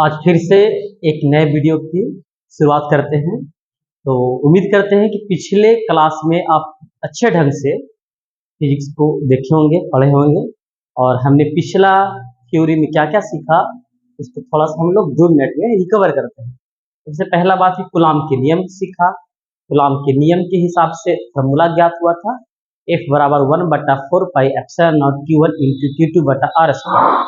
आज फिर से एक नए वीडियो की शुरुआत करते हैं। तो उम्मीद करते हैं कि पिछले क्लास में आप अच्छे ढंग से फिजिक्स को देखे होंगे, पढ़े होंगे और हमने पिछला थ्योरी में क्या क्या सीखा उसको थोड़ा सा हम लोग 2 मिनट में रिकवर करते हैं। सबसे पहला बात ही कूलाम के नियम सीखा। कूलाम के नियम के हिसाब से फॉर्मूला ज्ञात हुआ था F बराबर 1/4 pi epsilon not Q1 into Q2 बटा R स्क्वायर,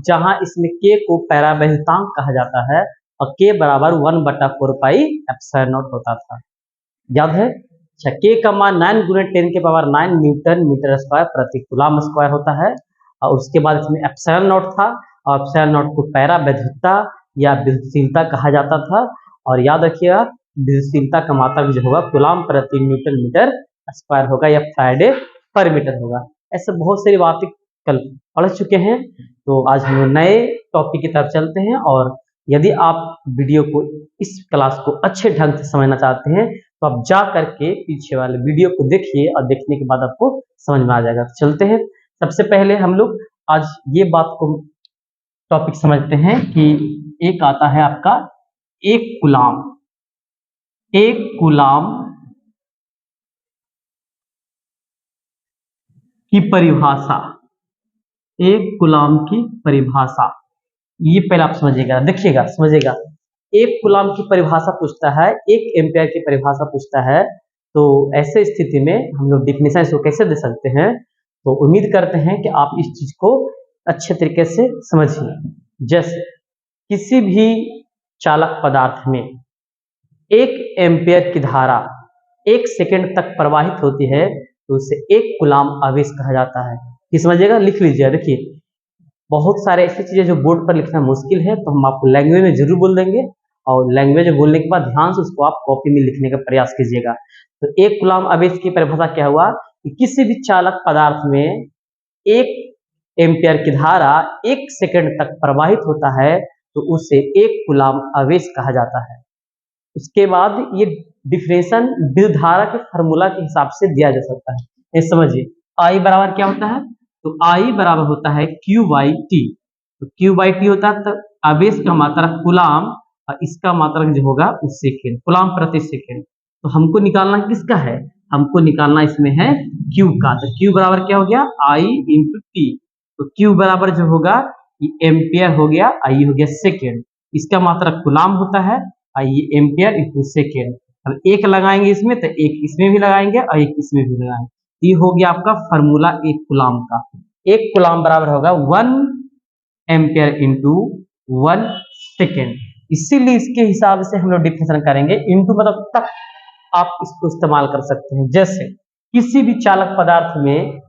जहाँ इसमें K को पैरावैद्युतांक कहा जाता है और K बराबर 1/4 पाई एप्सिलॉन नॉट होता था। याद है? अच्छा, K का मान 9 गुणे 10 के पावर 9 न्यूटन मीटर स्क्वायर प्रति कूलाम स्क्वायर होता है। और उसके बाद इसमें एप्सिलॉन नॉट था और एप्सिलॉन नॉट को पैरावैद्युता या विद्युतशीलता कहा जाता था। और याद रखिएगा, विद्युतशीलता का मात्रक जो होगा कूलाम प्रति न्यूटन मीटर स्क्वायर होगा या फैराडे पर मीटर होगा। ऐसे बहुत सारी बातें कल पढ़ चुके हैं। तो आज हम नए टॉपिक की तरफ चलते हैं और यदि आप वीडियो को, इस क्लास को अच्छे ढंग से समझना चाहते हैं तो आप जा करके पीछे वाले वीडियो को देखिए और देखने के बाद आपको समझ में आ जाएगा। तो चलते हैं। सबसे पहले हम लोग आज ये बात को टॉपिक समझते हैं कि एक आता है आपका एक कूलाम। एक कूलाम की परिभाषा, एक कूलाम की परिभाषा, ये पहले आप समझिएगा, देखिएगा, समझिएगा। एक कूलाम की परिभाषा पूछता है, एक एम्पियर की परिभाषा पूछता है, तो ऐसे स्थिति में हम लोग डिफिनेशन इसको कैसे दे सकते हैं। तो उम्मीद करते हैं कि आप इस चीज को अच्छे तरीके से समझिए। जैसे किसी भी चालक पदार्थ में 1 एम्पियर की धारा 1 सेकेंड तक प्रवाहित होती है तो उसे एक कूलाम आवेश कहा जाता है। कि समझिएगा, लिख लीजिए। देखिए, बहुत सारे ऐसी चीजें जो बोर्ड पर लिखना मुश्किल है तो हम आपको लैंग्वेज में जरूर बोल देंगे और लैंग्वेज में बोलने के बाद ध्यान से उसको आप कॉपी में लिखने का प्रयास कीजिएगा। तो एक कूलाम आवेश की परिभाषा क्या हुआ कि किसी भी चालक पदार्थ में 1 एम्पियर की धारा 1 सेकेंड तक प्रवाहित होता है तो उसे एक कूलाम आवेश कहा जाता है। उसके बाद ये डिफरेंशियल विद्युत धारा के फार्मूला के हिसाब से दिया जा सकता है। ये समझिए, I बराबर क्या होता है? तो I बराबर होता है Q/T। तो Q/T होता है तो आवेश का मात्रक कूलाम और इसका मात्रक जो होगा वो सेकेंड, कूलाम प्रति सेकेंड। तो हमको निकालना किसका है? हमको निकालना इसमें है Q का। तो Q बराबर क्या हो गया? I into T। तो Q बराबर जो होगा ये एम्पियर हो गया, I हो गया सेकेंड, इसका मात्रक कूलाम होता है, ये एम्पियर इंटू सेकेंड। अब एक लगाएंगे इसमें तो एक इसमें भी लगाएंगे और एक इसमें भी लगाएंगे। ये हो गया आपका फार्मूला एक कूलाम का। एक कूलाम बराबर होगा 1 एम्पियर इंटू 1 सेकेंड। इसीलिए इसके हिसाब से हम लोग डिफिनेशन करेंगे। इंटू मतलब तक आप इसको इस्तेमाल कर सकते हैं। जैसे किसी भी चालक पदार्थ में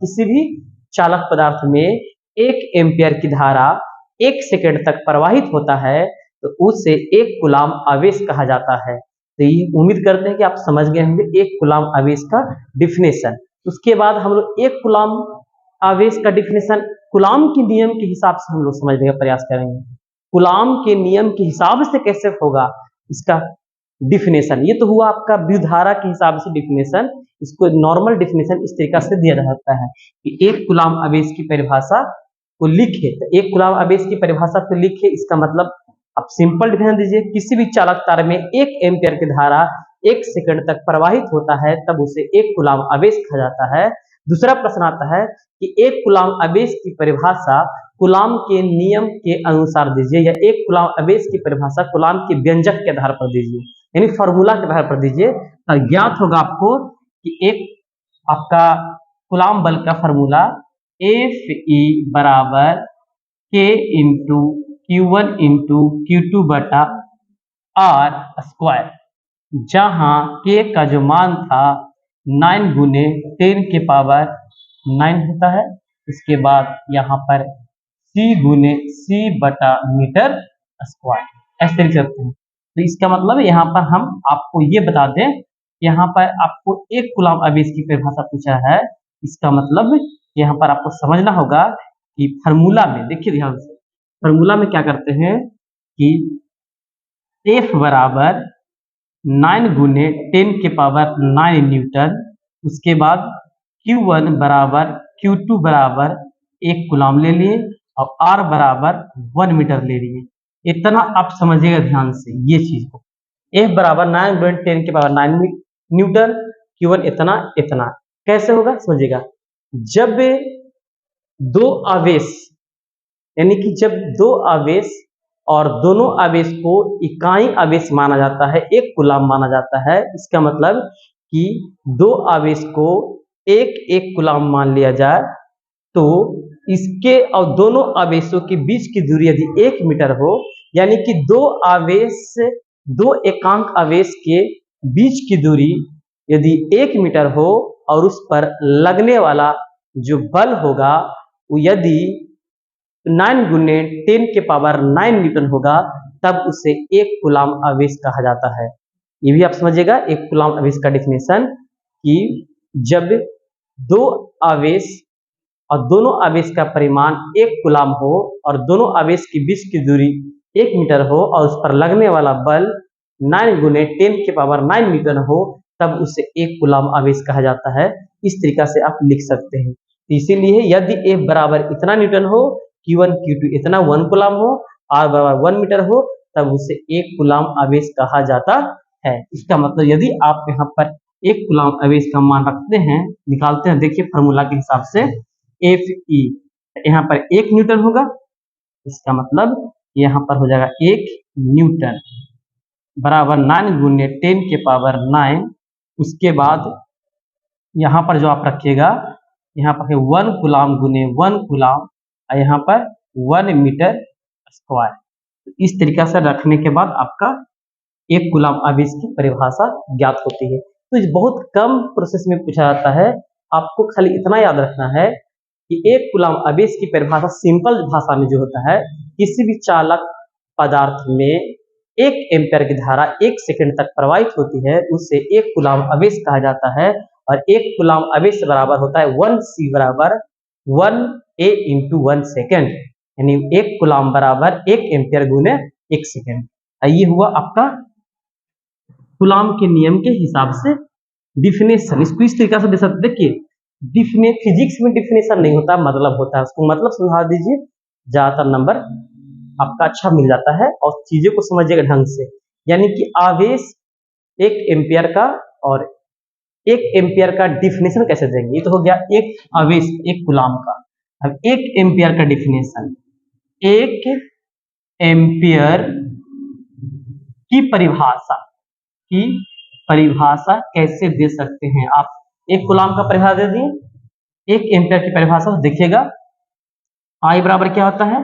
1 एम्पियर की धारा 1 सेकेंड तक प्रवाहित होता है तो उसे एक कूलाम आवेश कहा जाता है। तो ये उम्मीद करते हैं कि आप समझ गए होंगे एक कूलाम आवेश का डिफिनेशन। उसके बाद हम लोग एक कूलाम आवेश का डिफिनेशन कूलाम के नियम के हिसाब से हम लोग समझने का प्रयास करेंगे। कूलाम के नियम के हिसाब से कैसे होगा इसका डिफिनेशन। ये तो हुआ आपका विद्युत धारा के हिसाब से डिफिनेशन। इसको नॉर्मल डिफिनेशन इस तरीका से दिया जा सकता है कि एक कूलाम आवेश की परिभाषा को लिखे। तो एक कूलाम आवेश की परिभाषा को लिखे, इसका मतलब आप सिंपल डिफिनेशन दीजिए। किसी भी चालक तार में 1 एम्पियर की धारा 1 सेकंड तक प्रवाहित होता है तब उसे एक कूलाम आवेश कहा जाता है। दूसरा प्रश्न आता है कि एक कूलाम आवेश की परिभाषा कूलाम के नियम के अनुसार दीजिए या एक कूलाम आवेश की परिभाषा कूलाम के व्यंजक के आधार पर दीजिए, यानी फार्मूला के आधार पर दीजिए। तो ज्ञात होगा आपको कि एक आपका कूलाम बल का फार्मूला Fe बराबर K into Q1 into Q2 बटा R स्क्वायर, जहां K का जो मान था 9 गुने 10 के पावर 9 होता है। इसके बाद यहाँ पर C गुने C बटा मीटर स्क्वायर ऐसे लिख सकते हैं। तो इसका मतलब यहाँ पर हम आपको ये बता दें, यहाँ पर आपको एक कूलाम आवेश की परिभाषा पूछा है। इसका मतलब यहाँ पर आपको समझना होगा कि फार्मूला में, देखिए ध्यान से, फार्मूला में क्या करते हैं कि F बराबर 9 गुने 10 के पावर 9 न्यूटन, उसके बाद Q1 बराबर Q2 बराबर 1 कूलाम ले लिए और R बराबर 1 मीटर ले लिए। इतना आप समझिएगा ध्यान से ये चीज को। F बराबर 9 × 10⁻⁹ न्यूटन, Q1 इतना इतना। कैसे होगा समझिएगा, जब दो आवेश यानी कि जब दो आवेश और दोनों आवेश को इकाई आवेश माना जाता है, एक कूलाम माना जाता है, इसका मतलब कि दो आवेश को एक एक कूलाम मान लिया जाए तो इसके और दोनों आवेशों के बीच की दूरी यदि 1 मीटर हो, यानी कि दो एकांक आवेश के बीच की दूरी यदि 1 मीटर हो और उस पर लगने वाला जो बल होगा वो यदि 9 × 10⁹ न्यूटन होगा, तब उसे एक कूलाम आवेश कहा जाता है। ये भी आप समझिएगा एक कूलाम आवेश का डेफिनेशन, कि जब दो आवेश और दोनों आवेश का परिमाण 1 कूलाम हो और दोनों आवेश के बीच की दूरी 1 मीटर हो और उस पर लगने वाला बल 9 × 10⁹ न्यूटन हो, तब उसे एक कूलाम आवेश कहा जाता है। इस तरीका से आप लिख सकते हैं। इसीलिए यदि F बराबर इतना न्यूटन हो, Q1 Q2 इतना 1 कूलाम हो, R बराबर 1 मीटर हो, तब उसे एक कूलाम आवेश कहा जाता है। इसका मतलब यदि आप यहाँ पर एक कूलाम आवेश का मान रखते हैं, निकालते हैं, देखिए फार्मूला के हिसाब से Fe यहाँ पर 1 न्यूटन होगा, इसका मतलब यहाँ पर हो जाएगा 1 न्यूटन बराबर 9 × 10⁹ उसके बाद यहाँ पर जो आप रखिएगा, यहाँ पर 1 कूलाम × 1 कूलाम और यहाँ पर 1 मीटर स्क्वायर। इस तरीका से रखने के बाद आपका एक कूलाम आवेश की परिभाषा ज्ञात होती है। तो इस बहुत कम प्रोसेस में पूछा जाता है, आपको खाली इतना याद रखना है कि एक कूलाम आवेश की परिभाषा सिंपल भाषा में जो होता है, किसी भी चालक पदार्थ में 1 एम्पीयर की धारा 1 सेकंड तक प्रवाहित होती है, उससे एक कूलाम आवेश कहा जाता है। और एक कूलाम आवेश बराबर होता है 1C बराबर 1A × 1 सेकेंड, यानी एक कूलाम बराबर 1 एम्पीयर गुने 1 सेकेंड। ये हुआ आपका कूलाम के नियम के हिसाब से डिफिनेशन। इसको इस तरीका से दे सकते, देखिए फिजिक्स में डिफिनेशन नहीं होता, मतलब होता है, उसको मतलब समझा दीजिए, ज्यादातर नंबर आपका अच्छा मिल जाता है। और चीजों को समझिएगा ढंग से, यानी कि आवेश 1 एम्पीयर का और 1 एम्पीयर का डिफिनेशन कैसे देंगे। ये तो हो गया एक आवेश 1 कूलाम का। अब 1 एम्पीयर का डिफिनेशन, 1 एम्पीयर की परिभाषा कैसे दे सकते हैं आप। 1 कूलाम का परिभाषा दे दिए, 1 एम्पीयर की परिभाषा देखिएगा, I बराबर क्या होता है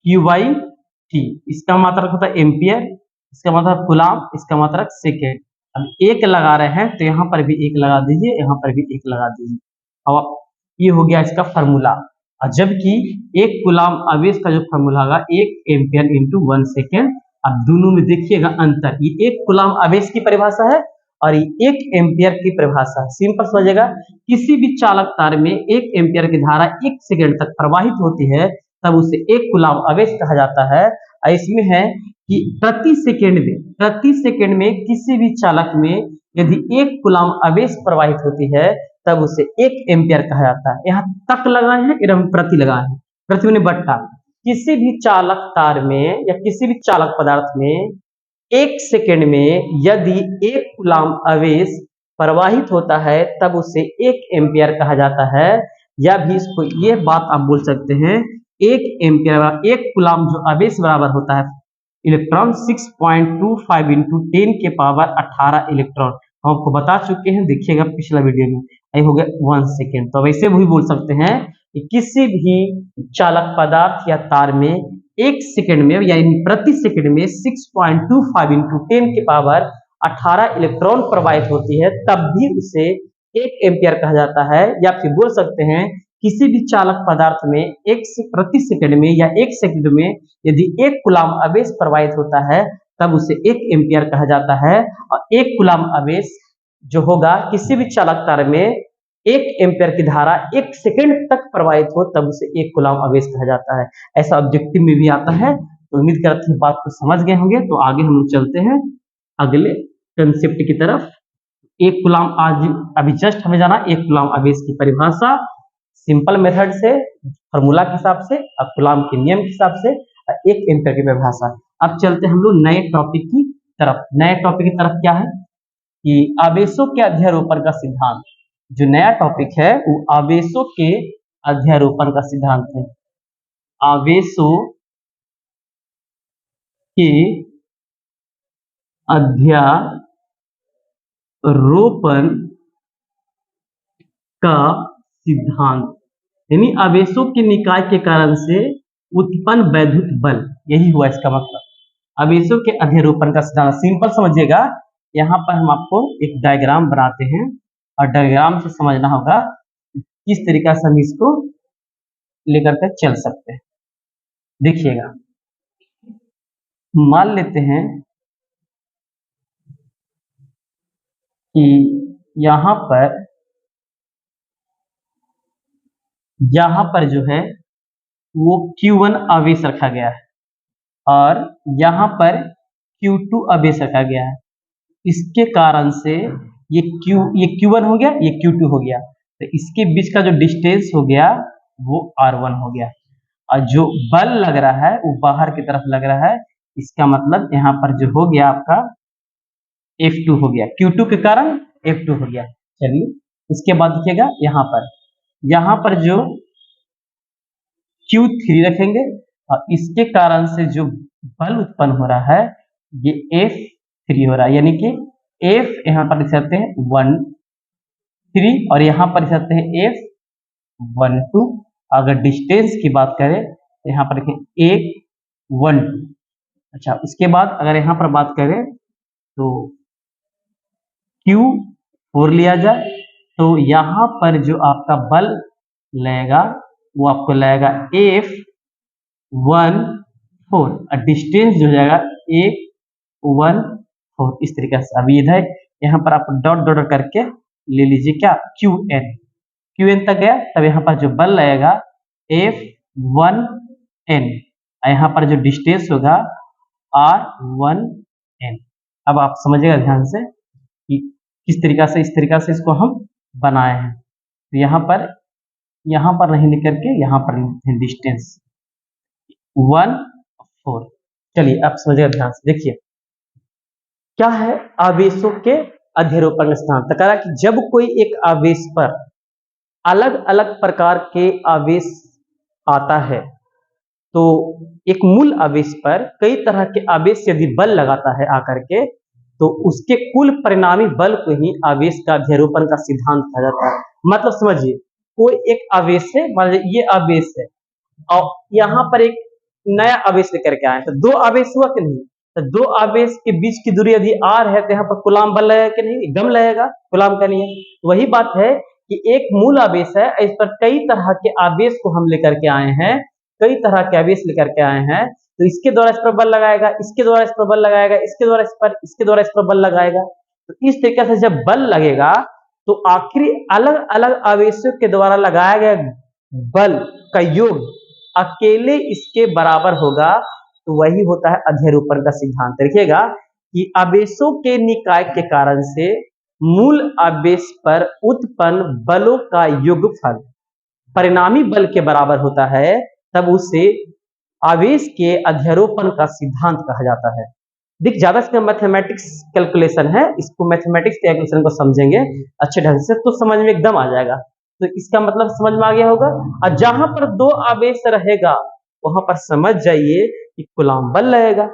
Q/T, इसका मात्रक होता है एम्पियर, इसका मतलब कूलाम, इसका मात्रक सेकेंड। अब 1 लगा रहे हैं तो यहाँ पर भी 1 लगा दीजिए, यहाँ पर भी 1 लगा दीजिए। अब ये हो गया इसका फार्मूला। और जबकि 1 कूलाम आवेश का जो फार्मूला होगा 1 एम्पीयर × 1 सेकेंड। अब दोनों में देखिएगा अंतर, ये 1 कूलाम आवेश की परिभाषा है और ये 1 एम्पीयर की परिभाषा है। सिंपल समझिएगा, किसी भी चालक तार में 1 एम्पीयर की धारा 1 सेकेंड तक प्रवाहित होती है, तब उसे 1 कूलाम आवेश कहा जाता है। और इसमें है कि प्रति सेकेंड में किसी भी चालक में यदि 1 कूलाम आवेश प्रवाहित होती है, तब उसे 1 एम्पीयर कहा जाता है। यहाँ तक लगाए हैं, इधर प्रति लगाए हैं, प्रति मैंने बट्टा। किसी भी चालक तार में या किसी भी चालक पदार्थ में 1 सेकेंड में यदि 1 कूलाम आवेश प्रवाहित होता है, तब उसे 1 एम्पीयर कहा जाता है। या भी इसको ये बात आप बोल सकते हैं, 1 एम्पीयर 1 कूलाम जो आवेश बराबर होता है इलेक्ट्रॉन 6.25 × 10⁻18 इलेक्ट्रॉन। हम आपको बता चुके हैं, देखिएगा पिछला वीडियो में। ये हो गया 1 सेकेंड। तो वैसे भी बोल सकते हैं कि किसी भी चालक पदार्थ या तार में 1 सेकेंड में यानी प्रति सेकेंड में 6.25 × 10⁻18 इलेक्ट्रॉन प्रवाहित होती है, तब भी उसे 1 एम्पीयर कहा जाता है। या फिर बोल सकते हैं किसी भी चालक पदार्थ में प्रति सेकंड में या 1 सेकंड में यदि 1 कूलाम आवेश प्रवाहित होता है, तब उसे 1 एम्पीयर कहा जाता है। और 1 कूलाम आवेश जो होगा किसी भी चालक तार में 1 एम्पीयर की धारा 1 सेकंड तक प्रवाहित हो, तब उसे 1 कूलाम आवेश कहा जाता है। ऐसा ऑब्जेक्टिव में भी आता है। तो उम्मीद करते हैं बात को समझ गए होंगे। तो आगे हम लोग चलते हैं अगले कंसेप्ट की तरफ। 1 कूलाम आज अभी जस्ट हमें जाना 1 कूलाम आवेश की परिभाषा सिंपल मेथड से, फार्मूला के हिसाब से और कूलाम के नियम के हिसाब से, 1 एम्पीयर की परिभाषा। अब चलते हम लोग नए टॉपिक की तरफ। नए टॉपिक की तरफ क्या है कि आवेशों के अध्यारोपण का सिद्धांत। जो नया टॉपिक है वो आवेशों के अध्यारोपण का सिद्धांत है। आवेशों के अध्यारोपण का सिद्धांत, यानी आवेशों के निकाय के कारण से उत्पन्न वैद्युत बल, यही हुआ इसका मतलब। आवेशों के अध्यारोपण का सिद्धांत सिंपल समझिएगा। यहाँ पर हम आपको एक डायग्राम बनाते हैं और डायग्राम से समझना होगा किस तरीका से हम इसको लेकर के चल सकते हैं। देखिएगा, मान लेते हैं कि यहाँ पर जो है वो Q1 आवेश रखा गया है और यहाँ पर Q2 आवेश रखा गया है। इसके कारण से ये Q1 हो गया, ये Q2 हो गया, तो इसके बीच का जो डिस्टेंस हो गया वो R1 हो गया और जो बल लग रहा है वो बाहर की तरफ लग रहा है। इसका मतलब यहाँ पर जो हो गया आपका F2 हो गया, Q2 के कारण F2 हो गया। चलिए उसके बाद देखिएगा यहाँ पर जो Q3 रखेंगे और इसके कारण से जो बल उत्पन्न हो रहा है ये F3 हो रहा है, यानी कि F यहाँ पर लिख सकते हैं 1 3 और यहाँ पर लिख सकते हैं F1 2। अगर डिस्टेंस की बात करें तो यहाँ पर लिखें 1 1 2। अच्छा, उसके बाद अगर यहाँ पर बात करें तो Q4 लिया जाए तो यहाँ पर जो आपका बल लगेगा वो आपको लगेगा F1 4 और डिस्टेंस जो हो जाएगा 1 1 4। इस तरीके से अभी इधर यहाँ पर आप डॉट डॉट करके ले लीजिए क्या QN तक गया, तब यहाँ पर जो बल लगेगा F1N, यहाँ पर जो डिस्टेंस होगा R1N। अब आप समझिएगा ध्यान से कि किस तरीका से, इस तरीका से इसको हम बनाए हैं। तो यहाँ पर नहीं लिख करके यहाँ पर डिस्टेंस 1 4। चलिए आप समझिएगा ध्यान से। देखिए क्या है आवेशों के अध्यारोपण का सिद्धांत। तो कह रहा कि जब कोई एक आवेश पर अलग अलग प्रकार के आवेश आता है तो एक मूल आवेश पर कई तरह के आवेश यदि बल लगाता है आकर के, तो उसके कुल परिणामी बल को ही आवेश का अध्यारोपण का सिद्धांत कहा जाता है। मतलब समझिए, कोई एक आवेश है, मान लीजिए ये आवेश है और यहाँ पर एक नया आवेश लेकर के आए, तो दो आवेश हुआ कि नहीं? तो दो आवेश के बीच की दूरी यदि r है तो यहाँ पर कूलाम बल लगेगा कि नहीं? गम लगेगा, कूलाम का नहीं है। वही बात है कि एक मूल आवेश है, इस पर कई तरह के आवेश को हम लेकर के आए हैं, कई तरह के आवेश लेकर के आए हैं, तो इसके द्वारा इस पर बल लगाएगा, इसके द्वारा इस पर बल लगाएगा, इसके द्वारा इस पर बल लगाएगा। तो इस तरीके से जब बल लगेगा तो आखिरी अलग अलग आवेशों के द्वारा लगाया गया बल का योग अकेले इसके बराबर होगा, तो वही होता है अध्यारोपण का सिद्धांत। देखिएगा कि आवेशों के निकाय के कारण से मूल आवेश पर उत्पन्न बलों का योगफल परिणामी बल के बराबर होता है, तब उसे आवेश के अध्यारोपण का सिद्धांत कहा जाता है। देख, ज्यादा इसमें मैथमेटिक्स कैलकुलेशन है, इसको मैथमेटिक्स कैलकुलेशन को समझेंगे अच्छे ढंग से तो समझ में एकदम आ जाएगा। तो इसका मतलब समझ में आ गया होगा। और जहां पर दो आवेश रहेगा वहां पर समझ जाइए कि कूलाम बल लगेगा।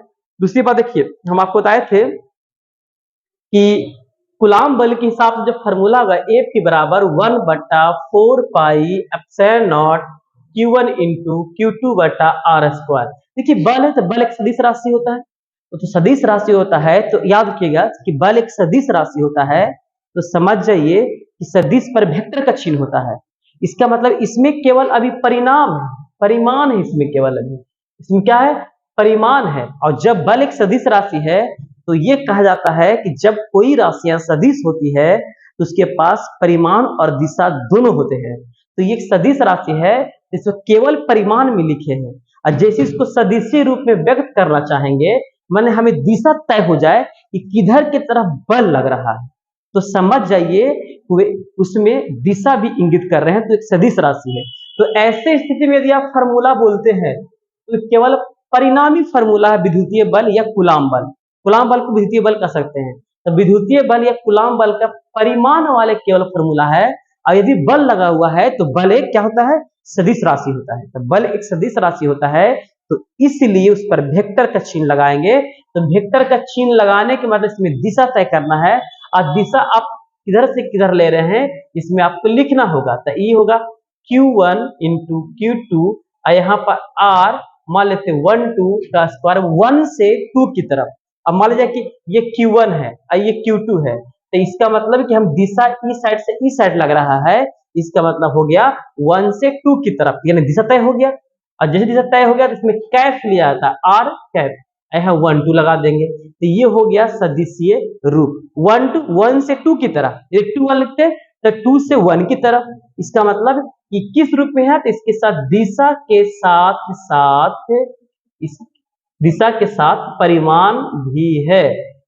दूसरी बात देखिए, हम आपको बताए थे कि कूलाम बल के हिसाब से जो फॉर्मूला होगा F के बराबर 1/4 pi epsilon not Q1 into Q2/r²। देखिए बल है तो बल एक सदिश राशि होता है, तो सदिश राशि होता है तो याद रखिएगा कि बल एक सदिश राशि होता है, तो समझ जाइए कि सदिश पर वेक्टर का चिन्ह होता है। इसका मतलब इसमें केवल अभी परिमाण है, इसमें केवल अभी इसमें क्या है, परिमाण है। और जब बल एक सदिश राशि है तो ये कहा जाता है कि जब कोई राशियां सदिश होती है तो उसके पास परिमाण और दिशा दोनों होते हैं। तो ये एक सदिश राशि है, इसमें केवल परिमाण में लिखे हैं, और जैसे इसको सदिशीय रूप में व्यक्त करना चाहेंगे, माने हमें दिशा तय हो जाए कि किधर की तरफ बल लग रहा है, तो समझ जाइए उसमें दिशा भी इंगित कर रहे हैं, तो एक सदिश राशि है। तो ऐसे स्थिति में यदि आप फार्मूला बोलते हैं तो केवल परिणामी फॉर्मूला है विद्युतीय बल या कूलाम बल। कूलाम बल को विद्युतीय बल कह सकते हैं। तो विद्युतीय बल या कूलाम बल का परिमाण वाले केवल फॉर्मूला है। और यदि बल लगा हुआ है तो बल एक क्या होता है, सदिश राशि होता है। तो बल एक सदिश राशि होता है, तो इसलिए उस पर वेक्टर का चिन्ह लगाएंगे। तो वेक्टर का चिन्ह लगाने के बाद इसमें दिशा तय करना है, और दिशा आप किधर से किधर ले रहे हैं इसमें आपको लिखना होगा। तो ये होगा Q1 इंटू Q2, और यहाँ पर R मान लेते 1 2 का स्क्वायर 1 से 2 की तरफ। अब मान लीजिए कि ये Q1 है और ये Q2 है, तो इसका मतलब कि हम दिशा इस साइड से इस साइड लग रहा है, इसका मतलब हो गया 1 से 2 की तरफ, यानी दिशा तय हो गया। और जैसे दिशा तय हो गया तो इसमें कैप लिया जाता है, R कैप, यहाँ 1 2 लगा देंगे। तो ये हो गया सदिशीय रूप 1 से 2 की तरफ। ये 2 1 लिखते हैं तो 2 से 1 की तरफ। इसका मतलब कि किस रूप में है, तो इसके साथ दिशा के साथ साथ इस दिशा के साथ परिमाण भी है।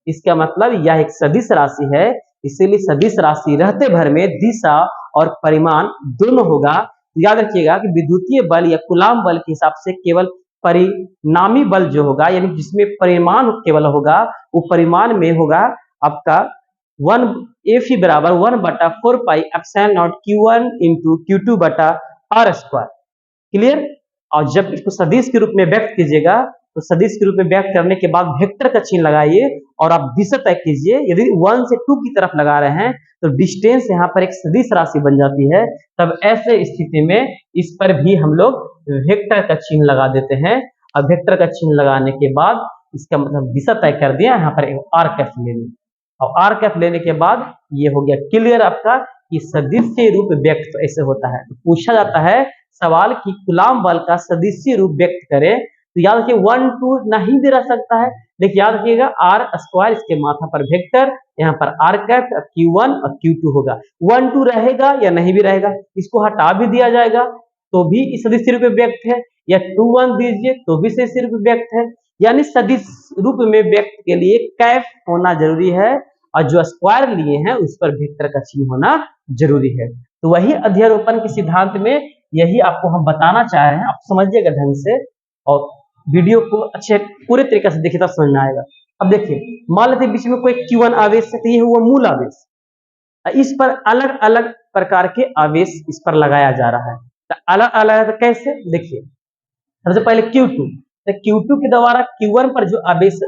इसका मतलब यह एक सदिश राशि है, इसीलिए सदिश राशि रहते भर में दिशा और परिमाण दोनों होगा। याद रखिएगा कि विद्युतीय बल या कूलाम बल के हिसाब से केवल परिणामी बल जो होगा, यानी जिसमें परिमाण केवल होगा, वो परिमाण में होगा आपका 1 F बराबर 1/4 pi epsilon not Q1 into Q2 बटा R स्क्वायर। क्लियर। और जब इसको सदिश के रूप में व्यक्त कीजिएगा, तो सदिश के रूप में व्यक्त करने के बाद वेक्टर का चिन्ह लगाइए और आप दिशा तय कीजिए। यदि 1 से 2 की तरफ लगा रहे हैं तो डिस्टेंस यहाँ पर एक सदिश राशि बन जाती है। तब ऐसे स्थिति में इस पर भी हम लोग वेक्टर का चिन्ह लगा देते हैं। और वेक्टर का चिन्ह लगाने के बाद इसका मतलब दिशा तय कर दिया, यहाँ पर आर कैप ले ली, और आर कैप लेने के बाद ये हो गया क्लियर आपका कि सदिशीय रूप व्यक्त ऐसे होता है। तो पूछा जाता है सवाल कि कूलाम बल का सदिशीय रूप व्यक्त करें, तो याद रखिए 1 2 नहीं भी रह सकता है, लेकिन याद रखिएगा आर स्क्वायर, इसके माथा पर वेक्टर, यहाँ पर आर कैप Q1 और Q2 होगा। 1 2 रहेगा या नहीं भी रहेगा, इसको हटा भी दिया जाएगा तो भी इस सदिश रूप में व्यक्त है, या 2 1 दीजिए तो भी सदिश रूप में व्यक्त है। यानी सदिश रूप में व्यक्त के लिए कैप होना जरूरी है, और जो स्क्वायर लिए हैं उस पर वेक्टर का चिन्ह होना जरूरी है। तो वही अध्यारोपण के सिद्धांत में यही आपको हम बताना चाह रहे हैं, आप समझिएगा ढंग से और वीडियो को अच्छे पूरे तरीके से देखिए तब समझ में आएगा। अब देखिए मान लेते बीच में कोई Q1 आवेश है, तो ये हुआ मूल आवेश, इस पर अलग अलग प्रकार के आवेश इस पर लगाया जा रहा है। तो अलग अलग तो कैसे, देखिए सबसे पहले Q2, तो Q2 के द्वारा Q1 पर जो आवेश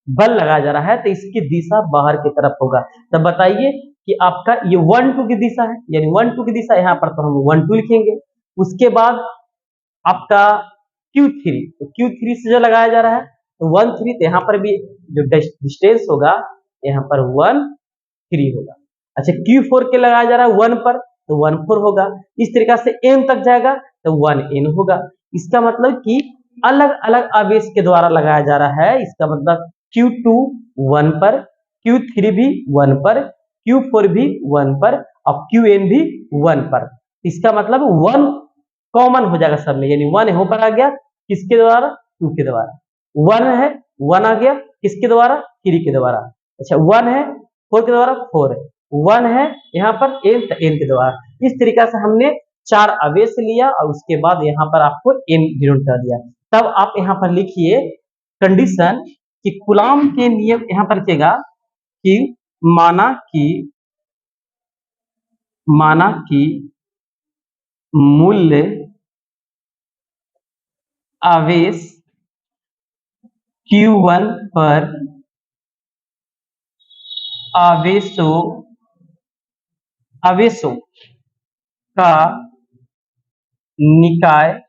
बल लगाया जा रहा है तो इसकी दिशा बाहर की तरफ होगा। तो बताइए कि आपका ये 1 2 की दिशा है, यानी 1 2 की दिशा यहाँ पर तो हम 1 2 लिखेंगे। उसके बाद आपका Q3, तो Q3 से जो लगाया जा रहा है तो 1 3, तो यहाँ पर भी जो डिस्टेंस होगा यहाँ पर 1 3 होगा। अच्छा Q4 के लगाया जा रहा है 1 पर, तो 1 4 होगा। इस तरीका से n तक जाएगा तो 1 n होगा। इसका मतलब कि अलग अलग आवेश के द्वारा लगाया जा रहा है। इसका मतलब Q2 1 पर, Q3 भी 1 पर, Q4 भी 1 पर और Qn भी 1 पर। इसका मतलब 1 कॉमन हो जाएगा सब में, यानी 1 यहाँ पर आ गया किसके द्वारा, 2 के द्वारा। 1 है 1 आ गया किसके द्वारा, 3 के द्वारा। अच्छा 1 है 4 के द्वारा, 4 है। 1 है यहाँ पर n के द्वारा। इस तरीका से हमने 4 आवेश लिया और उसके बाद यहाँ पर आपको n डिनोट कर दिया। तब आप यहाँ पर लिखिए कंडीशन कि कूलाम के नियम, यहाँ पर लिखिएगा कि माना कि मूल्य आवेश Q1 पर आवेशों का निकाय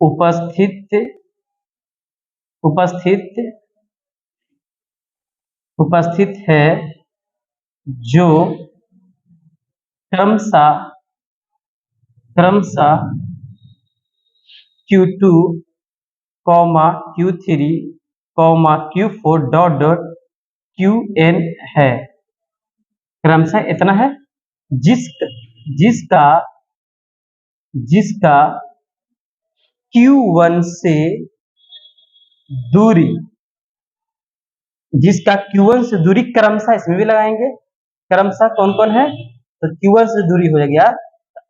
उपस्थित है जो क्रमशः Q2, Q3, Q4 Qn है। क्रमशः इतना है जिसका Q1 से दूरी, क्रमशः इसमें भी लगाएंगे। क्रमशः कौन कौन है, तो Q1 से दूरी हो गया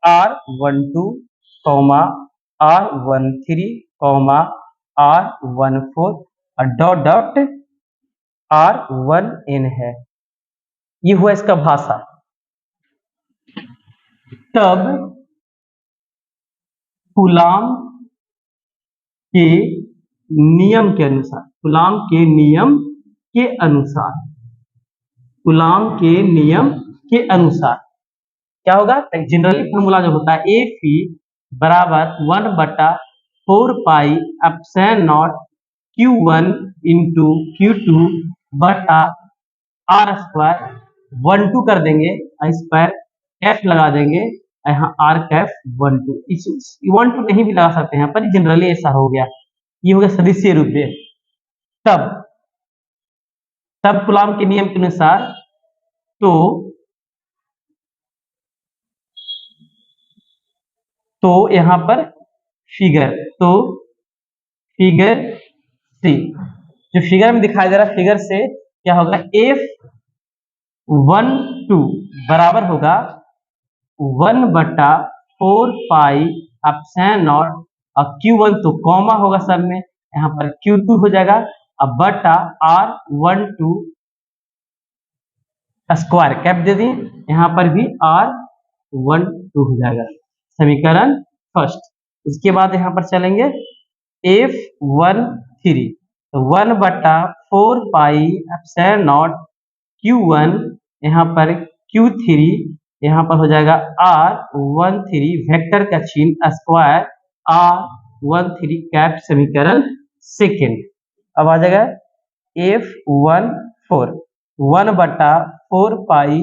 R12, R13 कॉमा R14 और डॉट डॉट R1n है। ये हुआ इसका भाषा। तब कूलाम के नियम के अनुसार, कूलाम के नियम के अनुसार, कूलाम के नियम के अनुसार क्या होगा? जनरली फॉर्मूला जो होता है Fe बराबर 1/4 pi epsilon not Q1 into Q2 बटा R स्क्वायर 1 2 कर देंगे, इस पर कैफ लगा देंगे, यहाँ R कैफ 1 2, इस 1 2 नहीं भी लगा सकते हैं पर जनरली ऐसा हो गया। ये हो गया सदिशीय रूप में। तब कूलाम के नियम के अनुसार तो यहाँ पर फिगर सी, जो फिगर में दिखाई दे रहा है, फिगर से क्या होगा? F12 बराबर होगा 1/4 पाई एप्सिलॉन नॉट और Q1 तो कॉमा होगा सब में, यहाँ पर Q2 हो जाएगा अब बटा R12 स्क्वायर कैप दे दी, यहाँ पर भी R12 हो जाएगा। समीकरण फर्स्ट। उसके बाद यहाँ पर चलेंगे F13 तो 1/4 पाई एप्सिलॉन नॉट Q1, यहाँ पर Q3, यहाँ पर हो जाएगा R13 वेक्टर का चिन्ह स्क्वायर R13 कैप। समीकरण सेकेंड। अब आ जाएगा F14 1/4 पाई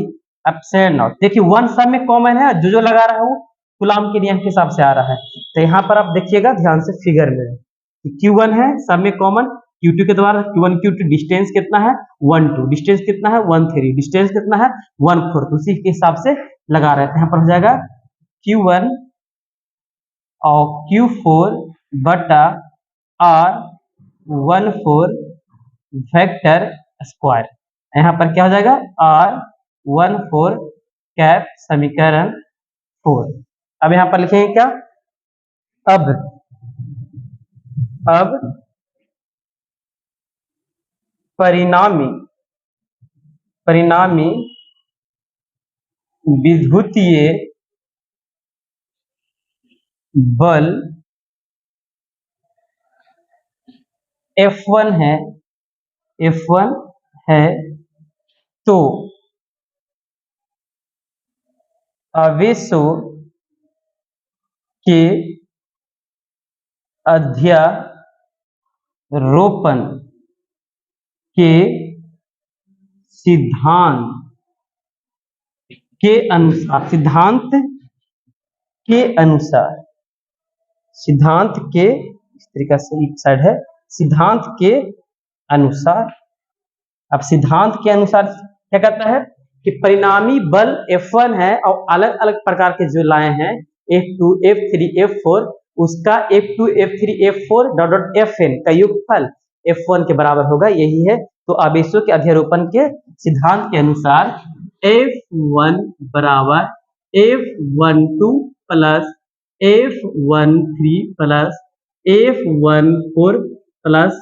एप्सिलॉन नॉट। देखिए 1 सब में कॉमन है, जो लगा रहा हूँ कूलाम के नियम के हिसाब से आ रहा है। तो यहाँ पर आप देखिएगा ध्यान से फिगर में Q1 है सब में कॉमन, Q2 के द्वारा Q1 Q2 डिस्टेंस कितना है 1 2, डिस्टेंस कितना है 1 3, डिस्टेंस कितना है 1 4, तो उसी के हिसाब से लगा रहे थे। यहाँ पर हो जाएगा Q1 और Q4 बटा R14 वेक्टर स्क्वायर, यहाँ पर क्या हो जाएगा R14 कैप। समीकरण 4। अब यहाँ पर लिखेंगे क्या? अब परिणामी विद्युतीय बल F1 है तो आवेशों के अध्यारोपण के सिद्धांत के अनुसार, सिद्धांत के इस तरीका से एक साइड है, सिद्धांत के अनुसार। अब सिद्धांत के अनुसार क्या कहता है कि परिणामी बल F1 है और अलग अलग प्रकार के जो लाए हैं F2 F3 F4, उसका F2 F3 F4 dot dot Fn का योगफल F1 के बराबर होगा, यही है। तो आवेशों के अध्यारोपण के सिद्धांत के अनुसार F1 बराबर F12 plus F13 plus F14 plus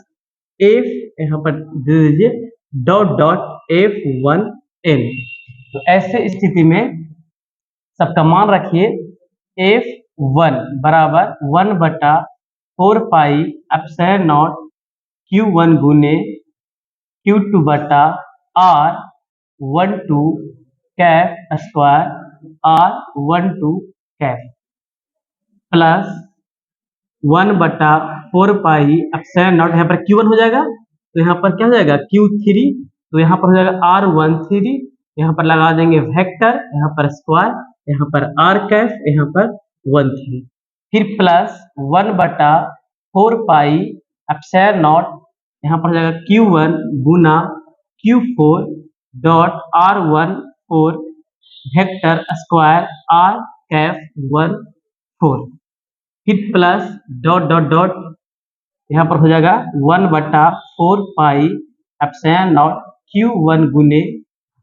F यहाँ पर दे दीजिए डॉट डॉट F1n। तो ऐसे स्थिति में सबका मान रखिए F1 बराबर 1/4 पाई एप्सिलॉन नॉट Q1 गुने Q2 बटा R12 cap square R12 cap plus 1/4 pi epsilon not, यहाँ पर Q1 हो जाएगा तो यहाँ पर क्या हो जाएगा Q3, तो यहाँ पर हो जाएगा R13, यहाँ पर लगा देंगे वेक्टर, यहाँ पर स्क्वायर, यहाँ पर R कैफ, यहाँ पर 13, फिर प्लस 1/4 पाई एप्सिलॉन नॉट, यहाँ पर हो जाएगा Q1 गुना Q4 dot R14 vector square R Kaif 14, फिर प्लस डॉट डॉट डॉट यहाँ पर हो जाएगा 1/4 पाई एप्सिलॉन नॉट Q1 गुने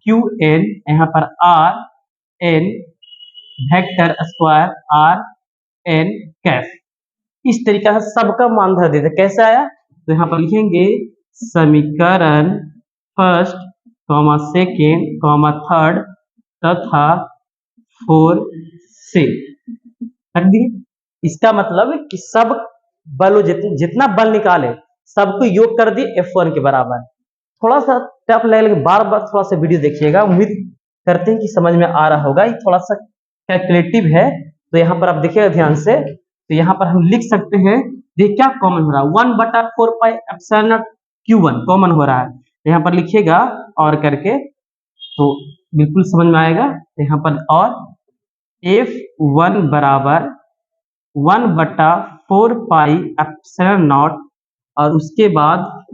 Qn, यहाँ पर Rn vector square Rn Kaif इस तरीका से सबका मान धर देते। कैसे आया, तो यहाँ पर लिखेंगे समीकरण first comma second comma third तथा फोर से रख दिए। इसका मतलब कि सब बल जितना बल निकाले सबको योग कर दिए F1 के बराबर। थोड़ा सा टफ लगेगा, बार बार थोड़ा सा वीडियो देखिएगा, उम्मीद करते हैं कि समझ में आ रहा होगा। ये थोड़ा सा कैलकुलेटिव है, तो यहाँ पर आप देखिएगा ध्यान से। तो यहाँ पर हम लिख सकते हैं, देखिए क्या कॉमन हो रहा है, 1/4 pi epsilon not Q1 common हो रहा है। यहाँ पर लिखिएगा और करके तो बिल्कुल समझ में आएगा। यहाँ पर और F1 बराबर 1/4 पाई एप्सिलॉन नॉट और उसके बाद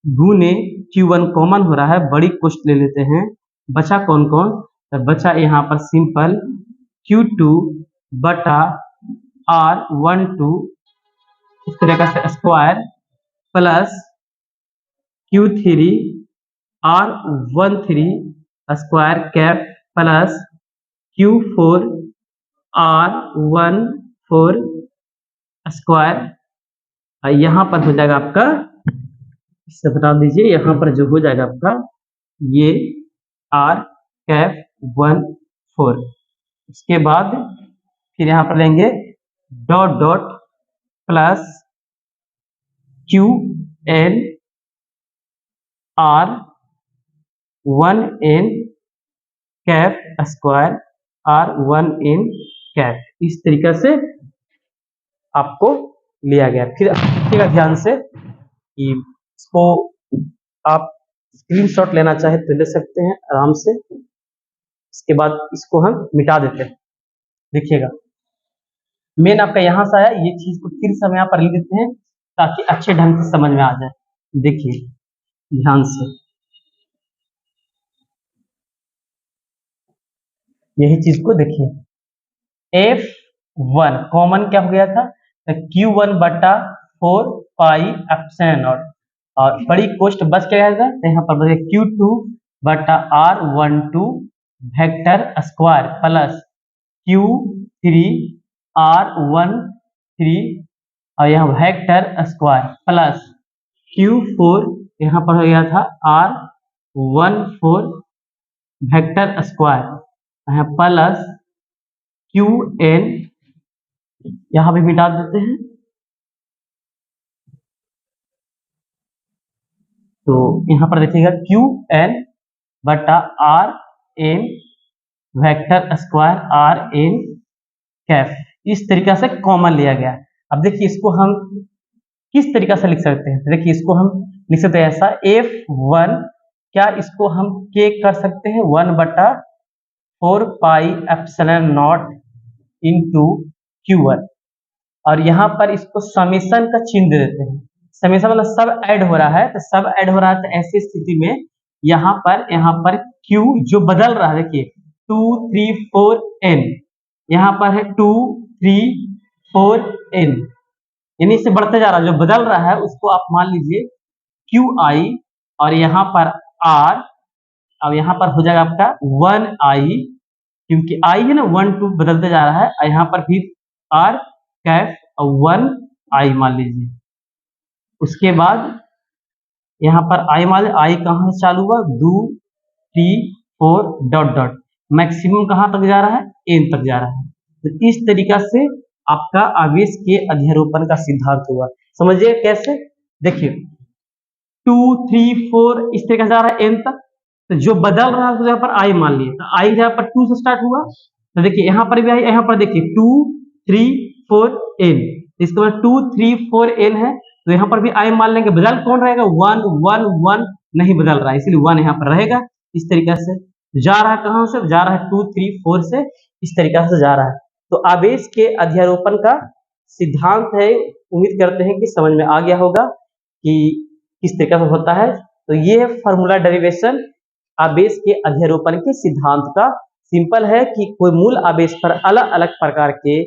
गुने Q1 कॉमन हो रहा है, बड़ी कोष्ठ ले लेते हैं। बचा कौन कौन, तो बचा यहाँ पर सिंपल Q2 बटा R12 इस तरह से square plus Q3 R13 square cap plus Q4 R14 square. यहाँ पर हो जाएगा आपका, इससे बता दीजिए, यहाँ पर जो हो जाएगा आपका ये R कैप 14। उसके बाद फिर यहाँ पर लेंगे dot dot plus QN R1N cap square R1N cap. इस तरीके से आपको लिया गया। फिर देखिएगा ध्यान से कि इसको आप स्क्रीनशॉट लेना चाहे तो ले सकते हैं आराम से। इसके बाद इसको हम मिटा देते हैं। देखिएगा मेन आपका यहाँ से आया, ये चीज को फिर से हम यहाँ पर लिख देते हैं ताकि अच्छे ढंग से समझ में आ जाए। देखिए ध्यान से, यही चीज को देखिए, F1 कॉमन क्या हो गया था, Q1/4 पाई एप्सिलॉन नॉट और बड़ी कोष्ठ बच क्या आएगा, तो यहाँ पर बचे Q2/R12 vector square plus Q3R13 और यहाँ वेक्टर स्क्वायर प्लस Q4 यहाँ पर हो गया था R14 वेक्टर स्क्वायर यहाँ प्लस QN यहाँ भी मिटा देते हैं। तो यहाँ पर देखिएगा QN/RN vector square RN cap. इस तरीके से कॉमन लिया गया। अब देखिए इसको हम किस तरीके से लिख सकते हैं, देखिए इसको हम लिख सकते हैं ऐसा, F1 क्या इसको हम K कर सकते हैं 1/4 pi epsilon not into Q1 और यहाँ पर इसको समेशन का चिन्ह दे देते हैं। समेशन मतलब सब ऐड हो रहा है, तो सब ऐड हो रहा है, तो ऐसी स्थिति में यहाँ पर Q जो बदल रहा है, देखिए 2 3 4 N, यहाँ पर है 2 3 4 N, यानी इससे बढ़ते जा रहा है, जो बदल रहा है उसको आप मान लीजिए QI और यहाँ पर R, अब यहाँ पर हो जाएगा आपका 1I क्योंकि I है ना 1 2 बदलते जा रहा है, और यहाँ पर फिर R कैप 1I मान लीजिए। उसके बाद यहाँ पर I मान लीजिए, I कहाँ से चालू हुआ 2 3 4 डॉट डॉट, मैक्सिमम कहाँ तक जा रहा है, N तक जा रहा है। तो इस तरीका से आपका आवेश के अध्यारोपण का सिद्धांत हुआ। समझिए कैसे, देखिए 2 3 4 इस तरीके से जा रहा है N तक, तो जो बदल रहा है यहाँ पर I मान लिए, तो I यहाँ पर 2 से स्टार्ट हुआ, तो देखिए यहाँ पर भी आई, यहाँ पर देखिए 2 3 4 N, इसके बाद 2 3 4 N है, तो यहाँ पर भी I मान लेंगे। बदल कौन रहेगा, 1 1 1 नहीं बदल रहा है, इसलिए 1 यहाँ पर रहेगा। इस तरीके से जा रहा है, कहाँ से जा रहा है 2 3 4 से, इस तरीके से जा रहा है। तो आवेश के अध्यारोपण का सिद्धांत है, उम्मीद करते हैं कि समझ में आ गया होगा कि किस तरीके से होता है। तो ये है फार्मूला डेरिवेशन आवेश के अध्यारोपण के सिद्धांत का। सिंपल है कि कोई मूल आवेश पर अलग अलग प्रकार के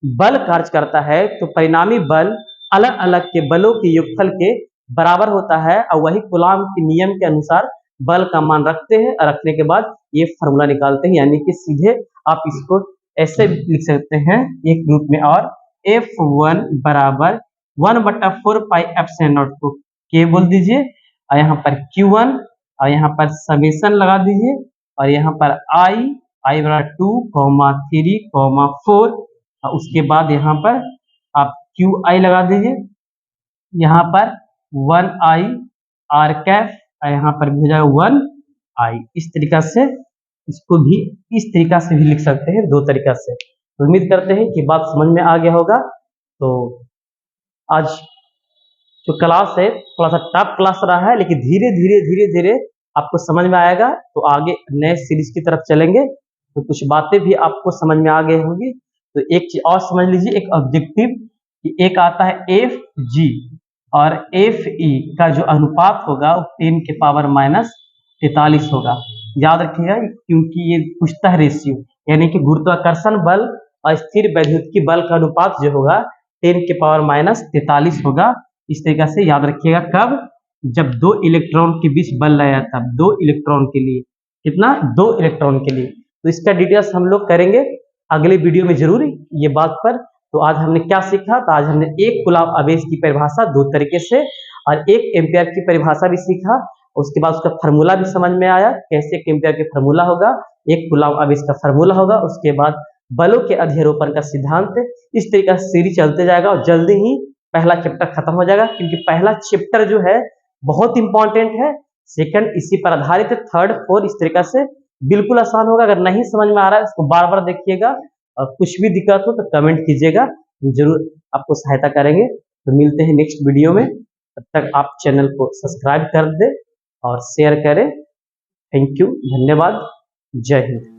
बल कार्य करता है, तो परिणामी बल अलग अलग के बलों के योगफल के बराबर होता है, और वही कूलॉम के नियम के अनुसार बल का मान रखते हैं, और रखने के बाद ये फार्मूला निकालते हैं। यानी कि सीधे आप इसको ऐसे लिख सकते हैं एक रूप में, और F1 बराबर 1/4 पाई एप्सिलॉन नॉट को K बोल दीजिए, और यहाँ पर Q1, और यहाँ पर समेशन लगा दीजिए, और यहाँ पर I बराबर 2, 3, 4, और उसके बाद यहाँ पर आप QI लगा दीजिए, यहाँ पर 1I R कैफ, और यहाँ पर भी हो जाएगा 1I। इस तरीका से इसको भी इस तरीका से भी लिख सकते हैं, दो तरीका से। तो उम्मीद करते हैं कि बात समझ में आ गया होगा। तो आज जो क्लास है थोड़ा सा टफ क्लास रहा है, लेकिन धीरे धीरे आपको समझ में आएगा, तो आगे नए सीरीज की तरफ चलेंगे, तो कुछ बातें भी आपको समझ में आ गई होंगी। तो एक चीज और समझ लीजिए, एक ऑब्जेक्टिव कि एक आता है FG और FE का जो अनुपात होगा वो 10 के पावर -43 होगा। याद रखिएगा, क्योंकि ये पूछता है रेशियो, यानी कि गुरुत्वाकर्षण बल और स्थिर वैद्युतिक बल का अनुपात जो होगा 10 के पावर -43 होगा। इस तरीके से याद रखिएगा। कब? जब दो इलेक्ट्रॉन के बीच बल लगाया, तब दो इलेक्ट्रॉन के लिए कितना, 2 इलेक्ट्रॉन के लिए। तो इसका डिटेल्स हम लोग करेंगे अगले वीडियो में जरूर ये बात पर। तो आज हमने क्या सीखा? तो आज हमने एक कूलम्ब आवेश की परिभाषा दो तरीके से और एक एम्पियर की परिभाषा भी सीखा। उसके बाद उसका फार्मूला भी समझ में आया, कैसे एक एम्पियर का फार्मूला होगा, एक कूलम्ब आवेश का फार्मूला होगा। उसके बाद बलों के अध्यारोपण का सिद्धांत। इस तरीके से सीरीज चलते जाएगा और जल्दी ही पहला चैप्टर खत्म हो जाएगा, क्योंकि पहला चैप्टर जो है बहुत इंपॉर्टेंट है, सेकंड इसी पर आधारित है, थर्ड फोर्थ इस तरीके से बिल्कुल आसान होगा। अगर नहीं समझ में आ रहा है इसको बार बार देखिएगा, और कुछ भी दिक्कत हो तो कमेंट कीजिएगा, हम जरूर आपको सहायता करेंगे। तो मिलते हैं नेक्स्ट वीडियो में, तब तक आप चैनल को सब्सक्राइब कर दें और शेयर करें। थैंक यू, धन्यवाद, जय हिंद।